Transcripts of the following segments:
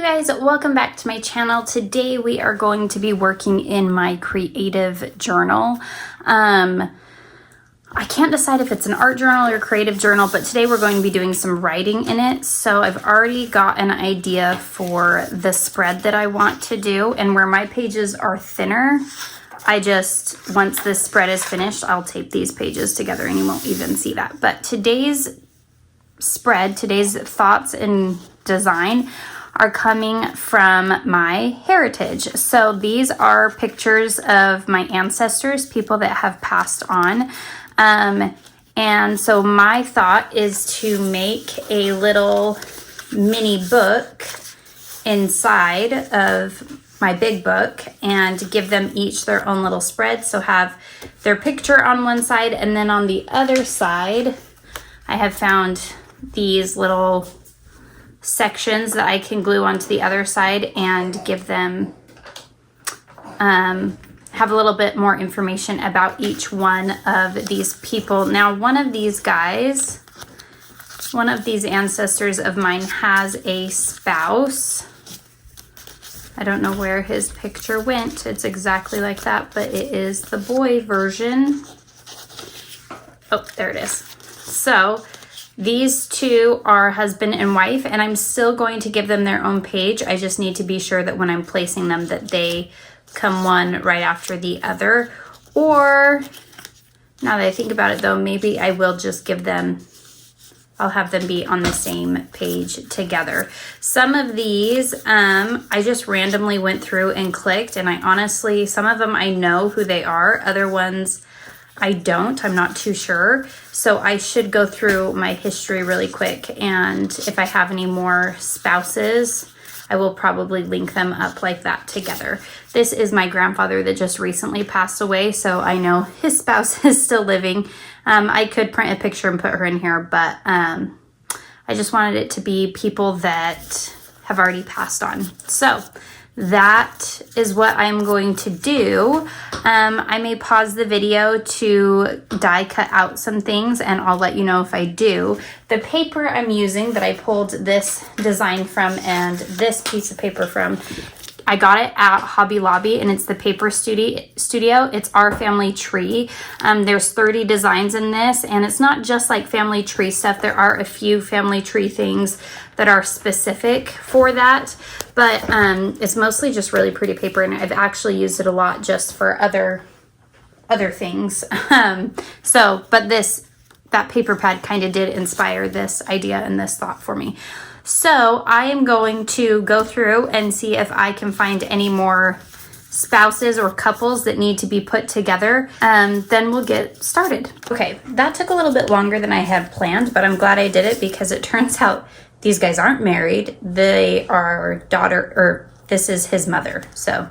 you guys, welcome back to my channel. Today we are going to be working in my creative journal. I can't decide if it's an art journal or creative journal, but today we're going to be doing some writing in it. So I've already got an idea for the spread that I want to do, and where my pages are thinner, once this spread is finished, I'll tape these pages together and you won't even see that. But today's spread, today's thoughts and design are coming from my heritage. So these are pictures of my ancestors, people that have passed on. And so my thought is to make a little mini book inside of my big book and give them each their own little spread. So have their picture on one side, and then on the other side, I have found these little sections that I can glue onto the other side and give them, have a little bit more information about each one of these people. Now, one of these ancestors of mine has a spouse. I don't know where his picture went. It's exactly like that, but it is the boy version. Oh, there it is. So these two are husband and wife, and I'm still going to give them their own page. I just need to be sure that when I'm placing them that they come one right after the other. Or, now that I think about it though, maybe I will just give them, I'll have them be on the same page together. Some of these, I just randomly went through and clicked, and I honestly, some of them I know who they are. Other ones I don't, I'm not too sure. So I should go through my history really quick, and if I have any more spouses, I will probably link them up like that together. This is my grandfather that just recently passed away, so I know his spouse is still living. I could print a picture and put her in here, but I just wanted it to be people that have already passed on. So that is what I'm going to do. I may pause the video to die cut out some things, and I'll let you know if I do. The paper I'm using that I pulled this design from and this piece of paper from, I got it at Hobby Lobby, and it's the Paper Studio. It's our family tree. There's 30 designs in this, and it's not just like family tree stuff. There are a few family tree things that are specific for that, but it's mostly just really pretty paper, and I've actually used it a lot just for other things. But that paper pad kind of did inspire this idea and this thought for me. So I am going to go through and see if I can find any more spouses or couples that need to be put together. Then we'll get started. Okay, that took a little bit longer than I had planned, but I'm glad I did it because it turns out these guys aren't married. They are this is his mother. So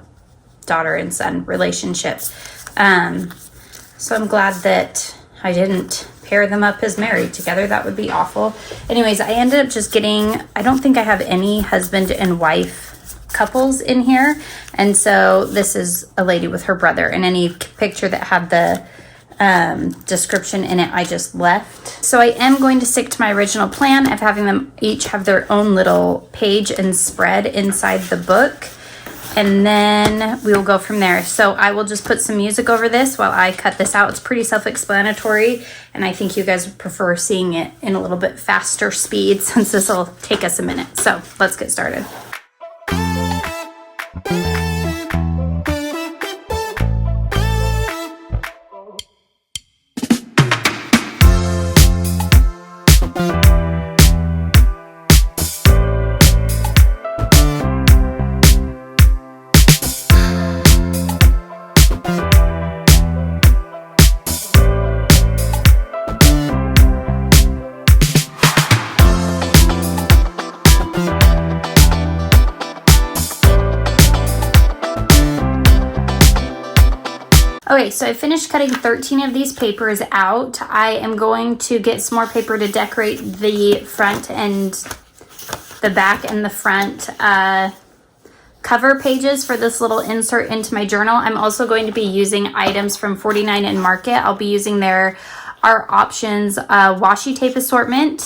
daughter and son relationship. So I'm glad that I didn't pair them up as married together. That would be awful. Anyways, I ended up just getting, I don't think I have any husband and wife couples in here. And so this is a lady with her brother, and any picture that had the description in it, I just left. So I am going to stick to my original plan of having them each have their own little page and spread inside the book. And then we will go from there. So I will just put some music over this while I cut this out. It's pretty self-explanatory, and I think you guys would prefer seeing it in a little bit faster speed since this will take us a minute. So let's get started. Okay, so I finished cutting 13 of these papers out. I am going to get some more paper to decorate the front and the back and the front cover pages for this little insert into my journal. I'm also going to be using items from 49 and Market. I'll be using their Art Options washi tape assortment.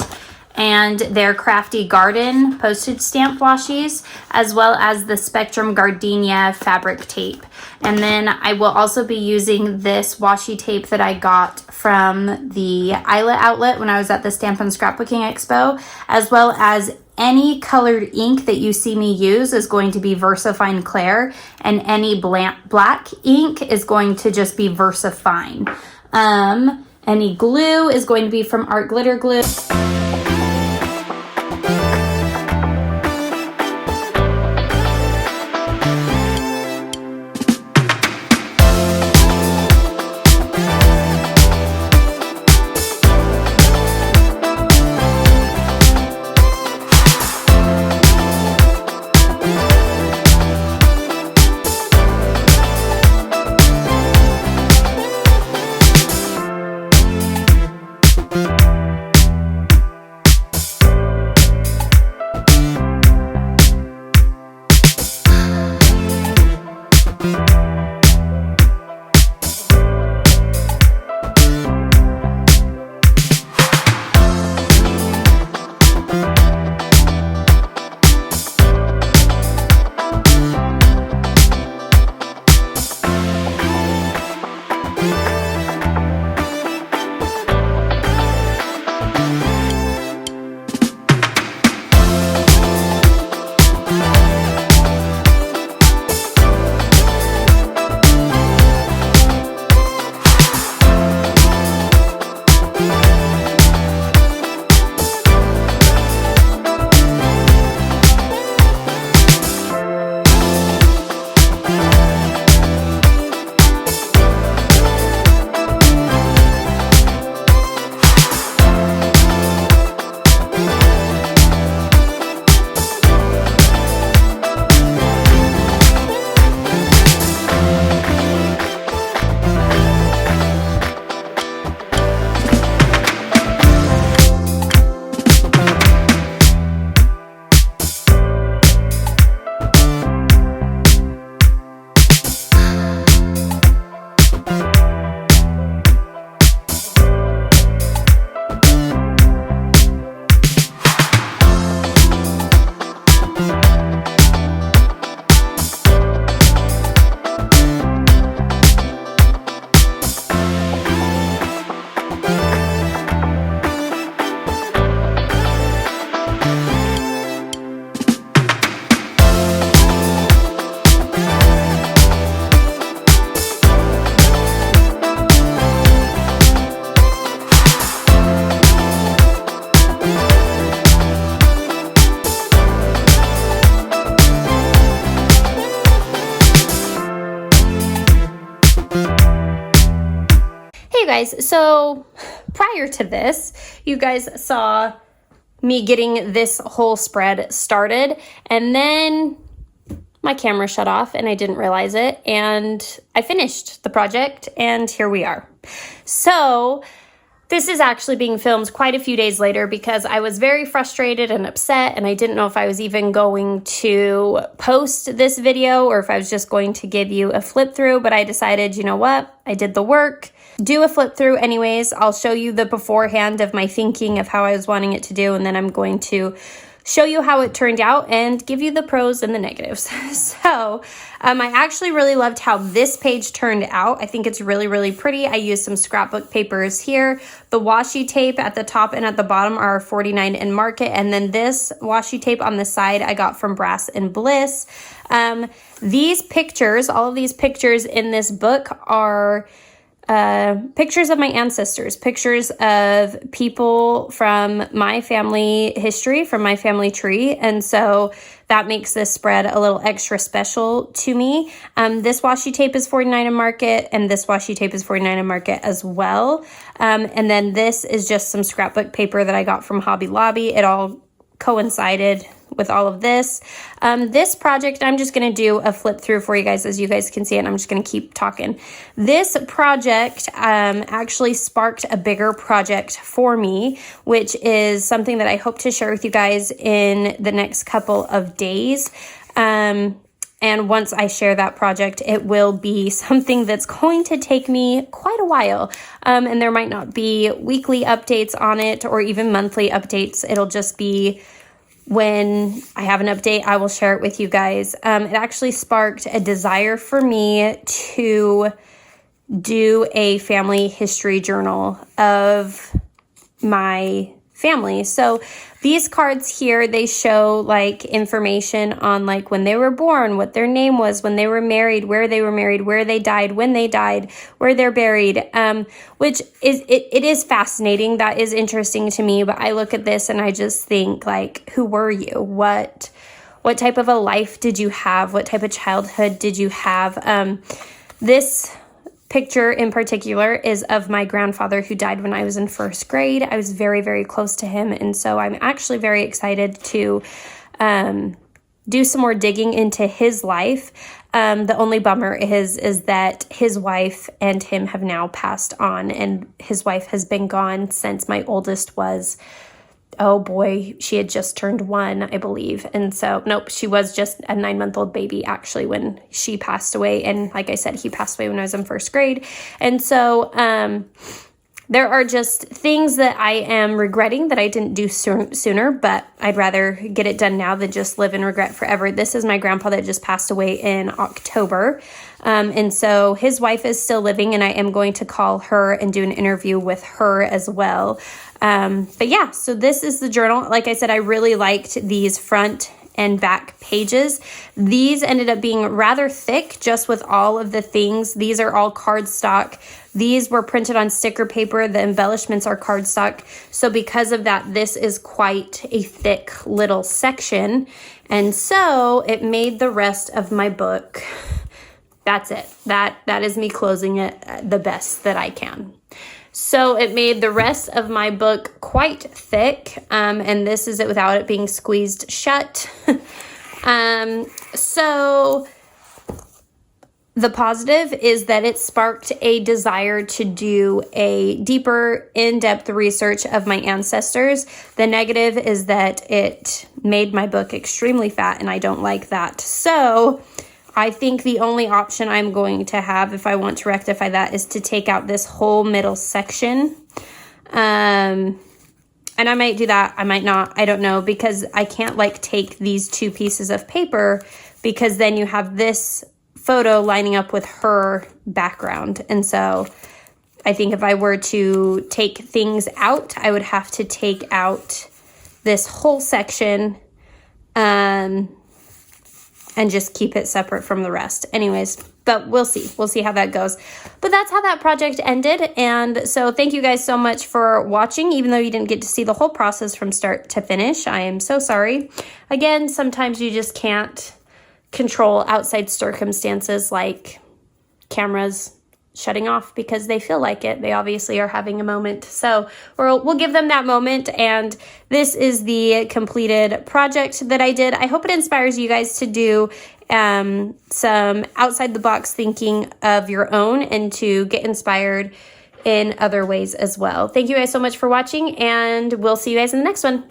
and their Crafty Garden postage stamp washies, as well as the Spectrum Gardenia fabric tape. And then I will also be using this washi tape that I got from the Isla outlet when I was at the Stampin' Scrapbooking Expo, as well as any colored ink that you see me use is going to be VersaFine Clair, and any black ink is going to just be VersaFine. Any glue is going to be from Art Glitter Glue. Guys, so prior to this, you guys saw me getting this whole spread started, and then my camera shut off and I didn't realize it, and I finished the project, and here we are. So this is actually being filmed quite a few days later because I was very frustrated and upset, and I didn't know if I was even going to post this video or if I was just going to give you a flip through, but I decided, you know what, I did the work. Do a flip through anyways. I'll show you the beforehand of my thinking of how I was wanting it to do, and then I'm going to show you how it turned out and give you the pros and the negatives. So I actually really loved how this page turned out. I think it's really, really pretty. I used some scrapbook papers here. The washi tape at the top and at the bottom are $49 in Market, and then this washi tape on the side I got from Brass and Bliss. These pictures, all of these pictures in this book are pictures of my ancestors, pictures of people from my family history, from my family tree. And so that makes this spread a little extra special to me. This washi tape is $49 in Market, and this washi tape is $49 in Market as well. And then this is just some scrapbook paper that I got from Hobby Lobby. It all coincided with all of this. This project, I'm just going to do a flip through for you guys as you guys can see it, and I'm just going to keep talking. This project actually sparked a bigger project for me, which is something that I hope to share with you guys in the next couple of days. And once I share that project, it will be something that's going to take me quite a while. And there might not be weekly updates on it or even monthly updates. It'll just be when I have an update, I will share it with you guys. It actually sparked a desire for me to do a family history journal of my family. So these cards here, they show like information on like when they were born, what their name was, when they were married, where they died, when they died, where they're buried, which is, it is fascinating. That is interesting to me. But I look at this and I just think like, who were you? What type of a life did you have? What type of childhood did you have? This picture in particular is of my grandfather who died when I was in first grade. I was very, very close to him. And so I'm actually very excited to do some more digging into his life. The only bummer is that his wife and him have now passed on, and his wife has been gone since my oldest was, oh boy, she had just turned 1, I believe. And so, nope, she was just a 9-month-old baby actually when she passed away. And like I said, he passed away when I was in first grade. And so there are just things that I am regretting that I didn't do sooner, but I'd rather get it done now than just live in regret forever. This is my grandpa that just passed away in October. And so his wife is still living, and I am going to call her and do an interview with her as well. But yeah, so this is the journal. Like I said, I really liked these front and back pages. These ended up being rather thick just with all of the things. These are all cardstock. These were printed on sticker paper. The embellishments are cardstock. So because of that, this is quite a thick little section. And so it made the rest of my book. That's it. That is me closing it the best that I can. So it made the rest of my book quite thick, and this is it without it being squeezed shut. So the positive is that it sparked a desire to do a deeper, in-depth research of my ancestors. The negative is that it made my book extremely fat, and I don't like that. So I think the only option I'm going to have if I want to rectify that is to take out this whole middle section. And I might do that. I might not. I don't know, because I can't like take these two pieces of paper, because then you have this photo lining up with her background. And so I think if I were to take things out, I would have to take out this whole section, and just keep it separate from the rest. Anyways, but we'll see. We'll see how that goes. But that's how that project ended. And so thank you guys so much for watching, even though you didn't get to see the whole process from start to finish. I am so sorry. Again, sometimes you just can't control outside circumstances like cameras shutting off because they feel like it. They obviously are having a moment. So we'll give them that moment. And this is the completed project that I did. I hope it inspires you guys to do some outside the box thinking of your own and to get inspired in other ways as well. Thank you guys so much for watching, and we'll see you guys in the next one.